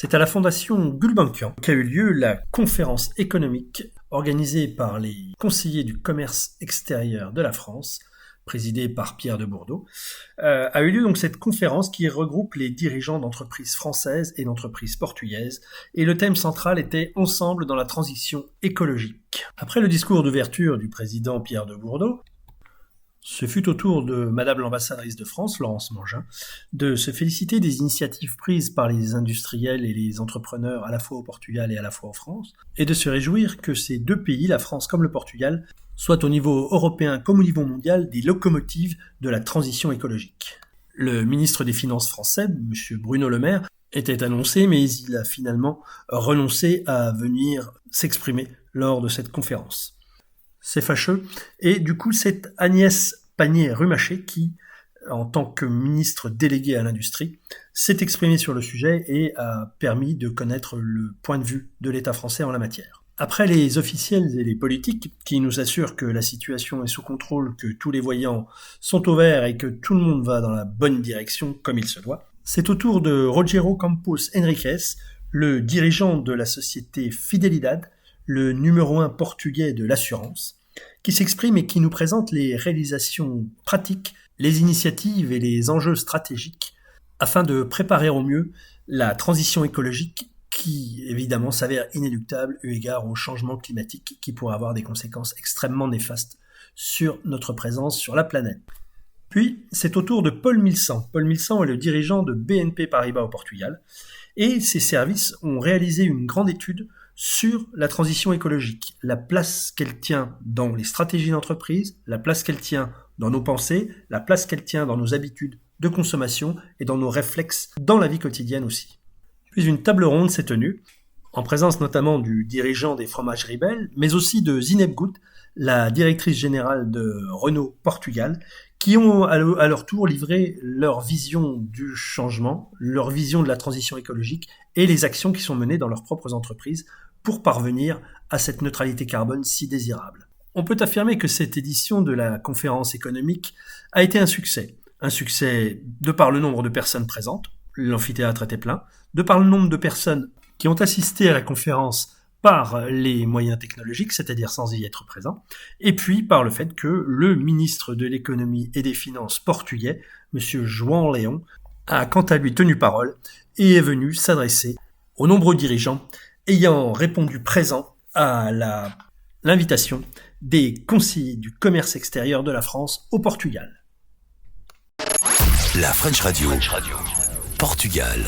C'est à la Fondation Gulbenkian qu'a eu lieu la conférence économique organisée par les conseillers du commerce extérieur de la France, présidée par Pierre de Bourdeau. A eu lieu donc cette conférence qui regroupe les dirigeants d'entreprises françaises et d'entreprises portugaises, et le thème central était « Ensemble dans la transition écologique ». Après le discours d'ouverture du président Pierre de Bourdeau, ce fut au tour de Madame l'ambassadrice de France, Laurence Mangin, de se féliciter des initiatives prises par les industriels et les entrepreneurs à la fois au Portugal et à la fois en France, et de se réjouir que ces deux pays, la France comme le Portugal, soient au niveau européen comme au niveau mondial des locomotives de la transition écologique. Le ministre des Finances français, M. Bruno Le Maire, était annoncé, mais il a finalement renoncé à venir s'exprimer lors de cette conférence. C'est fâcheux. Et du coup, c'est Agnès Pannier-Runacher qui, en tant que ministre déléguée à l'industrie, s'est exprimée sur le sujet et a permis de connaître le point de vue de l'État français en la matière. Après les officiels et les politiques qui nous assurent que la situation est sous contrôle, que tous les voyants sont au vert et que tout le monde va dans la bonne direction comme il se doit, c'est au tour de Rogério Campos Henriques, le dirigeant de la société Fidelidade, le numéro 1 portugais de l'assurance, qui s'exprime et qui nous présente les réalisations pratiques, les initiatives et les enjeux stratégiques afin de préparer au mieux la transition écologique qui, évidemment, s'avère inéluctable eu égard au changement climatique qui pourrait avoir des conséquences extrêmement néfastes sur notre présence sur la planète. Puis, c'est au tour de Paul Milsan. Paul Milsan est le dirigeant de BNP Paribas au Portugal et ses services ont réalisé une grande étude sur la transition écologique, la place qu'elle tient dans les stratégies d'entreprise, la place qu'elle tient dans nos pensées, la place qu'elle tient dans nos habitudes de consommation et dans nos réflexes dans la vie quotidienne aussi. Puis une table ronde s'est tenue, en présence notamment du dirigeant des fromageries Bell, mais aussi de Zineb Gout, la directrice générale de Renault Portugal, qui ont à leur tour livré leur vision du changement, leur vision de la transition écologique et les actions qui sont menées dans leurs propres entreprises pour parvenir à cette neutralité carbone si désirable. On peut affirmer que cette édition de la conférence économique a été un succès de par le nombre de personnes présentes, l'amphithéâtre était plein, de par le nombre de personnes qui ont assisté à la conférence par les moyens technologiques, c'est-à-dire sans y être présent, et puis par le fait que le ministre de l'économie et des finances portugais, M. João Leão, a quant à lui tenu parole et est venu s'adresser aux nombreux dirigeants ayant répondu présent à l'invitation des conseillers du commerce extérieur de la France au Portugal. La French Radio. Portugal.